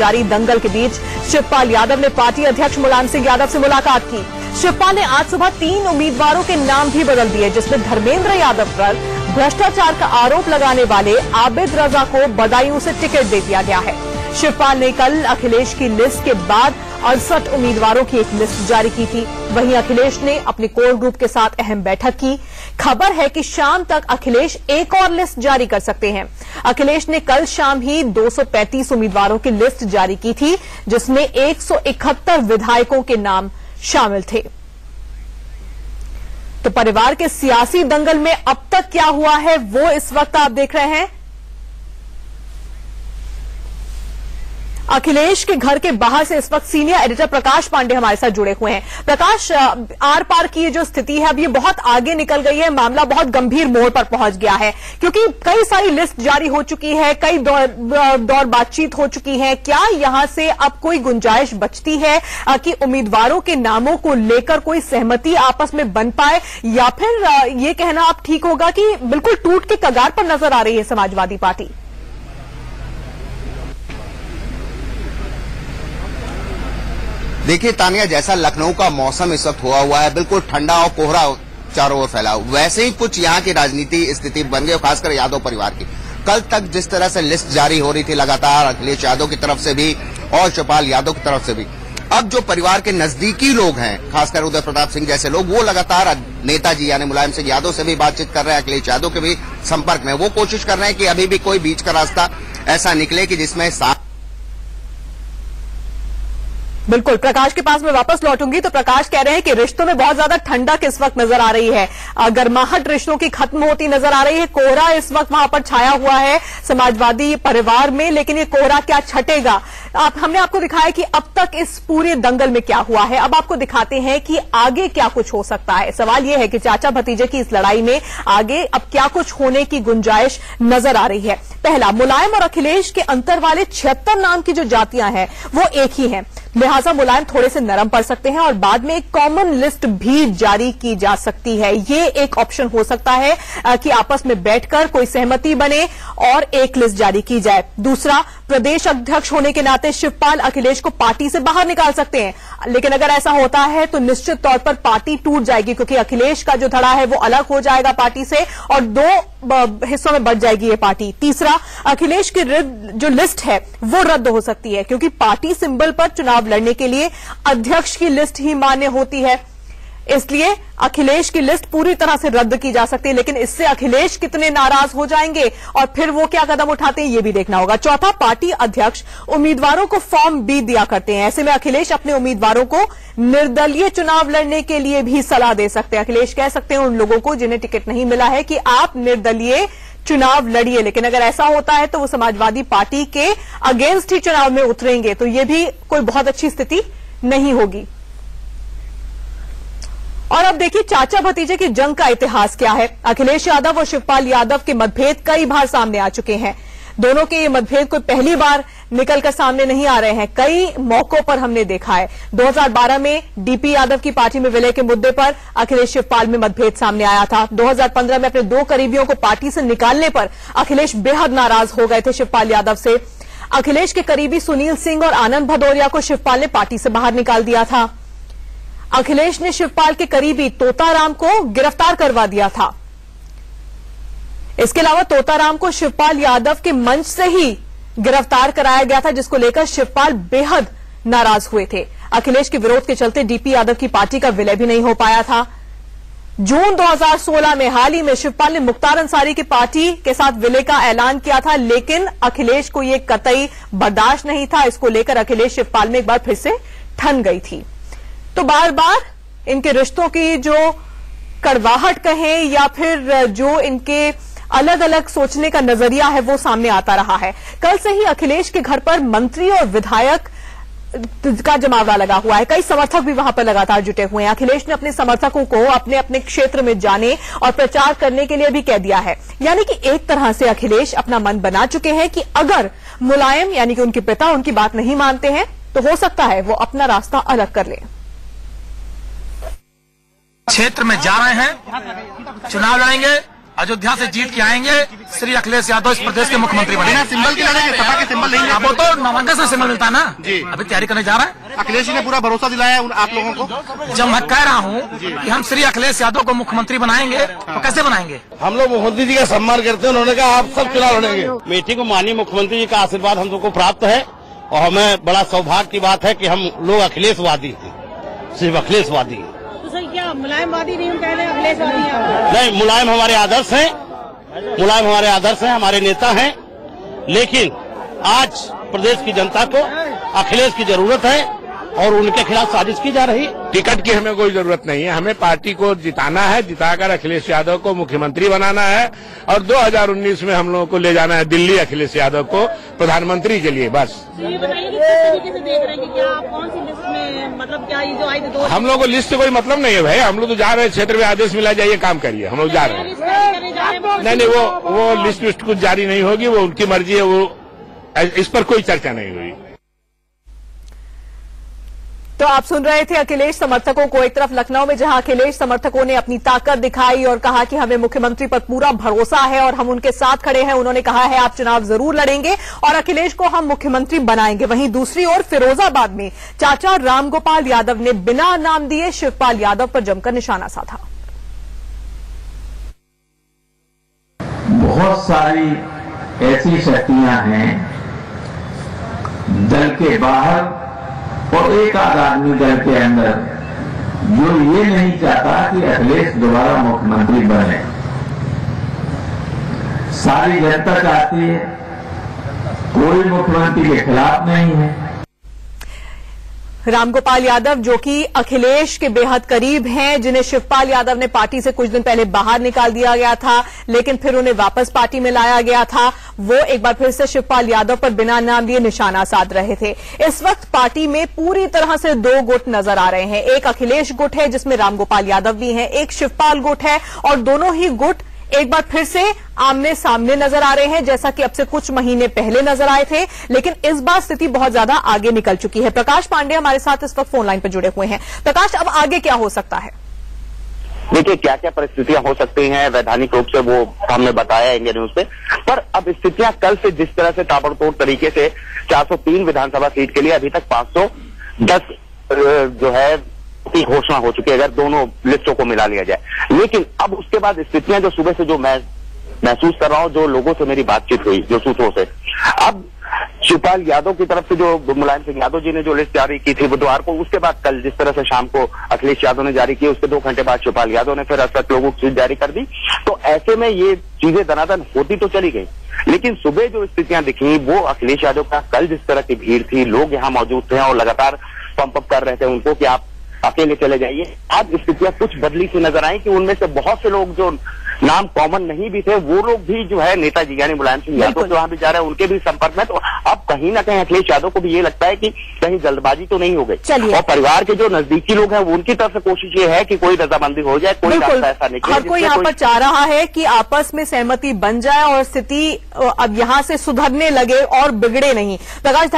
जारी दंगल के बीच शिवपाल यादव ने पार्टी अध्यक्ष मुलायम सिंह यादव से मुलाकात की। शिवपाल ने आज सुबह 3 उम्मीदवारों के नाम भी बदल दिए, जिसमें धर्मेंद्र यादव पर भ्रष्टाचार का आरोप लगाने वाले आबिद रजा को बदायूं से टिकट दे दिया गया है। शिवपाल ने कल अखिलेश की लिस्ट के बाद 68 उम्मीदवारों की एक लिस्ट जारी की थी। वहीं अखिलेश ने अपने कोर ग्रुप के साथ अहम बैठक की। खबर है कि शाम तक अखिलेश एक और लिस्ट जारी कर सकते हैं। अखिलेश ने कल शाम ही 235 उम्मीदवारों की लिस्ट जारी की थी, जिसमें 171 विधायकों के नाम शामिल थे। तो परिवार के सियासी दंगल में अब तक क्या हुआ है वो इस वक्त आप देख रहे हैं। अखिलेश के घर के बाहर से इस वक्त सीनियर एडिटर प्रकाश पांडे हमारे साथ जुड़े हुए हैं। प्रकाश, आर पार की जो स्थिति है अब ये बहुत आगे निकल गई है, मामला बहुत गंभीर मोड़ पर पहुंच गया है, क्योंकि कई सारी लिस्ट जारी हो चुकी है, कई दौर बातचीत हो चुकी है। क्या यहां से अब कोई गुंजाइश बचती है कि उम्मीदवारों के नामों को लेकर कोई सहमति आपस में बन पाए, या फिर ये कहना अब ठीक होगा कि बिल्कुल टूट के कगार पर नजर आ रही है समाजवादी पार्टी? देखिए तानिया, जैसा लखनऊ का मौसम इस वक्त हुआ है, बिल्कुल ठंडा और कोहरा चारों ओर फैला, वैसे ही कुछ यहाँ की राजनीति स्थिति बन गई, खासकर यादव परिवार की। कल तक जिस तरह से लिस्ट जारी हो रही थी लगातार अखिलेश यादव की तरफ से भी और शिवपाल यादव की तरफ से भी, अब जो परिवार के नजदीकी लोग हैं, खासकर उदय प्रताप सिंह जैसे लोग, वो लगातार नेताजी यानी मुलायम सिंह यादव से भी बातचीत कर रहे हैं, अखिलेश यादव के भी संपर्क में। वो कोशिश कर रहे हैं कि अभी भी कोई बीच का रास्ता ऐसा निकले कि जिसमें बिल्कुल प्रकाश के पास में वापस लौटूंगी। तो प्रकाश कह रहे हैं कि रिश्तों में बहुत ज्यादा ठंडक इस वक्त नजर आ रही है, गर्माहट रिश्तों की खत्म होती नजर आ रही है। कोहरा इस वक्त वहां पर छाया हुआ है समाजवादी परिवार में, लेकिन ये कोहरा क्या छटेगा? हमने आपको दिखाया कि अब तक इस पूरे दंगल में क्या हुआ है, अब आपको दिखाते हैं कि आगे क्या कुछ हो सकता है। सवाल यह है कि चाचा भतीजे की इस लड़ाई में आगे अब क्या कुछ होने की गुंजाइश नजर आ रही है। पहला, मुलायम और अखिलेश के अंतर वाले 76 नाम की जो जातियां हैं वो एक ही हैं, लिहाजा मुलायम थोड़े से नरम पड़ सकते हैं और बाद में एक कॉमन लिस्ट भी जारी की जा सकती है। ये एक ऑप्शन हो सकता है कि आपस में बैठकर कोई सहमति बने और एक लिस्ट जारी की जाए। दूसरा, प्रदेश अध्यक्ष होने के नाते शिवपाल अखिलेश को पार्टी से बाहर निकाल सकते हैं, लेकिन अगर ऐसा होता है तो निश्चित तौर पर पार्टी टूट जाएगी, क्योंकि अखिलेश का जो धड़ा है वो अलग हो जाएगा पार्टी से और 2 हिस्सों में बढ़ जाएगी ये पार्टी। तीसरा, अखिलेश की जो लिस्ट है वो रद्द हो सकती है, क्योंकि पार्टी सिंबल पर चुनाव लड़ने के लिए अध्यक्ष की लिस्ट ही मान्य होती है, इसलिए अखिलेश की लिस्ट पूरी तरह से रद्द की जा सकती है। लेकिन इससे अखिलेश कितने नाराज हो जाएंगे और फिर वो क्या कदम उठाते हैं ये भी देखना होगा। चौथा, पार्टी अध्यक्ष उम्मीदवारों को फॉर्म बी दिया करते हैं, ऐसे में अखिलेश अपने उम्मीदवारों को निर्दलीय चुनाव लड़ने के लिए भी सलाह दे सकते हैं। अखिलेश कह सकते हैं उन लोगों को जिन्हें टिकट नहीं मिला है कि आप निर्दलीय चुनाव लड़िए, लेकिन अगर ऐसा होता है तो वो समाजवादी पार्टी के अगेंस्ट ही चुनाव में उतरेंगे, तो ये भी कोई बहुत अच्छी स्थिति नहीं होगी। और अब देखिए चाचा भतीजे की जंग का इतिहास क्या है। अखिलेश यादव और शिवपाल यादव के मतभेद कई बार सामने आ चुके हैं। दोनों के ये मतभेद कोई पहली बार निकलकर सामने नहीं आ रहे हैं, कई मौकों पर हमने देखा है। 2012 में डीपी यादव की पार्टी में विलय के मुद्दे पर अखिलेश शिवपाल में मतभेद सामने आया था। 2015 में अपने 2 करीबियों को पार्टी से निकालने पर अखिलेश बेहद नाराज हो गए थे शिवपाल यादव से। अखिलेश के करीबी सुनील सिंह और आनंद भदौरिया को शिवपाल ने पार्टी से बाहर निकाल दिया था। अखिलेश ने शिवपाल के करीबी तोताराम को गिरफ्तार करवा दिया था। इसके अलावा तोताराम को शिवपाल यादव के मंच से ही गिरफ्तार कराया गया था, जिसको लेकर शिवपाल बेहद नाराज हुए थे। अखिलेश के विरोध के चलते डीपी यादव की पार्टी का विलय भी नहीं हो पाया था। जून 2016 में हाल ही में शिवपाल ने मुख्तार अंसारी की पार्टी के साथ विलय का ऐलान किया था, लेकिन अखिलेश को यह कतई बर्दाश्त नहीं था। इसको लेकर अखिलेश शिवपाल में एक बार फिर से ठन गई थी। तो बार बार इनके रिश्तों की जो कड़वाहट कहें या फिर जो इनके अलग अलग सोचने का नजरिया है वो सामने आता रहा है। कल से ही अखिलेश के घर पर मंत्री और विधायक का जमावड़ा लगा हुआ है, कई समर्थक भी वहां पर लगातार जुटे हुए हैं। अखिलेश ने अपने समर्थकों को अपने अपने क्षेत्र में जाने और प्रचार करने के लिए भी कह दिया है। यानी कि एक तरह से अखिलेश अपना मन बना चुके हैं कि अगर मुलायम यानी कि उनके पिता उनकी बात नहीं मानते हैं तो हो सकता है वो अपना रास्ता अलग कर लें। क्षेत्र में जा रहे हैं, चुनाव लड़ेंगे, अयोध्या से जीत के आएंगे, श्री अखिलेश यादव इस प्रदेश के मुख्यमंत्री बने। सिंबल की लड़ेंगे, सपा के सिंबल नहीं अब वो तो नामांकन से सिंबल मिलता है ना जी। अभी तैयारी करने जा रहा है। अखिलेश जी ने पूरा भरोसा दिलाया है आप लोगों को। जब मैं कह रहा हूँ कि हम श्री अखिलेश यादव को मुख्यमंत्री बनाएंगे तो कैसे बनाएंगे? हम लोग मुख्यमंत्री जी का सम्मान करते हैं। उन्होंने कहा आप सब चुनाव लड़ेंगे। मेठी को माननीय मुख्यमंत्री जी का आशीर्वाद हम सबको प्राप्त है और हमें बड़ा सौभाग्य की बात है कि हम लोग अखिलेशवादी हैं, सिर्फ अखिलेशवादी हैं। तो सर क्या मुलायमवादी नहीं, हम कह रहे हैं अखिलेशवादी हैं? नहीं, मुलायम हमारे आदर्श हैं, मुलायम हमारे आदर्श हैं, हमारे नेता हैं। लेकिन आज प्रदेश की जनता को अखिलेश की जरूरत है और उनके खिलाफ साजिश की जा रही है। टिकट की हमें कोई जरूरत नहीं है। हमें पार्टी को जिताना है, जिताकर अखिलेश यादव को मुख्यमंत्री बनाना है और 2019 में हम लोगों को ले जाना है दिल्ली अखिलेश यादव को प्रधानमंत्री के लिए। बस ये बताइए कि किस तरीके से देख रहे हैं कि क्या आप कौन सी लिस्ट में, मतलब क्या ये जो आई थी हम लोग को लिस्ट से कोई मतलब नहीं है भाई। हम लोग तो जा रहे हैं, क्षेत्र में आदेश मिला जाइए काम करिए, हम लोग जा रहे हैं। नहीं, वो लिस्ट विस्ट कुछ जारी नहीं होगी, वो उनकी मर्जी है, वो इस पर कोई चर्चा नहीं हुई। तो आप सुन रहे थे अखिलेश समर्थकों को। एक तरफ लखनऊ में जहां अखिलेश समर्थकों ने अपनी ताकत दिखाई और कहा कि हमें मुख्यमंत्री पर पूरा भरोसा है और हम उनके साथ खड़े हैं। उन्होंने कहा है आप चुनाव जरूर लड़ेंगे और अखिलेश को हम मुख्यमंत्री बनाएंगे। वहीं दूसरी ओर फिरोजाबाद में चाचा रामगोपाल यादव ने बिना नाम दिए शिवपाल यादव पर जमकर निशाना साधा। बहुत सारी ऐसी शक्तियां हैं दल के बाहर और एक आध आदमी दल के अंदर जो ये नहीं चाहता कि अखिलेश दोबारा मुख्यमंत्री बने। सारी जनता चाहती है, कोई मुख्यमंत्री के खिलाफ नहीं है। रामगोपाल यादव जो कि अखिलेश के बेहद करीब हैं, जिन्हें शिवपाल यादव ने पार्टी से कुछ दिन पहले बाहर निकाल दिया गया था लेकिन फिर उन्हें वापस पार्टी में लाया गया था, वो एक बार फिर से शिवपाल यादव पर बिना नाम लिए निशाना साध रहे थे। इस वक्त पार्टी में पूरी तरह से दो गुट नजर आ रहे हैं। एक अखिलेश गुट है जिसमें रामगोपाल यादव भी हैं, एक शिवपाल गुट है और दोनों ही गुट एक बार फिर से आमने सामने नजर आ रहे हैं, जैसा कि अब से कुछ महीने पहले नजर आए थे। लेकिन इस बार स्थिति बहुत ज्यादा आगे निकल चुकी है। प्रकाश पांडे हमारे साथ इस वक्त फोन लाइन पर जुड़े हुए हैं। प्रकाश, अब आगे क्या हो सकता है? देखिए, क्या क्या परिस्थितियां हो सकती हैं वैधानिक रूप से वो हमने बताया इंडिया न्यूज पे। पर अब स्थितियां कल से जिस तरह से ताबड़तोड़ तरीके से 403 विधानसभा सीट के लिए अभी तक 510 जो है की घोषणा हो चुकी है अगर दोनों लिस्टों को मिला लिया जाए। लेकिन अब उसके बाद स्थितियां जो सुबह से जो मैं महसूस कर रहा हूं, जो लोगों से मेरी बातचीत हुई, जो सूत्रों से, अब शिवपाल यादव की तरफ से जो मुलायम सिंह यादव जी ने जो लिस्ट जारी की थी बुधवार को, उसके बाद कल जिस तरह से शाम को अखिलेश यादव ने जारी की, उसके 2 घंटे बाद शिवपाल यादव ने फिर अब तक लोगों की जारी कर दी। तो ऐसे में ये चीजें दनादन होती तो चली गई, लेकिन सुबह जो स्थितियां दिखी वो अखिलेश यादव का कल जिस तरह की भीड़ थी, लोग यहाँ मौजूद थे और लगातार पंप अप कर रहे थे उनको कि आप अकेले चले जाइए। आज स्थितियां कुछ बदली सी नजर आई कि उनमें से बहुत से लोग जो नाम कॉमन नहीं भी थे वो लोग भी जो है नेताजी यानी मुलायम सिंह यादव जो वहां भी जा रहे हैं उनके भी संपर्क में। तो अब कहीं ना कहीं अखिलेश यादव को भी ये लगता है कि कहीं जल्दबाजी तो नहीं हो गई और परिवार के जो नजदीकी लोग हैं वो उनकी तरफ से कोशिश ये है कि कोई रजामंदी हो जाए, कोई रास्ता ऐसा निकले। हर कोई यहाँ पर चाह रहा है कि आपस में सहमति बन जाए और स्थिति अब यहाँ से सुधरने लगे और बिगड़े नहीं। प्रकाश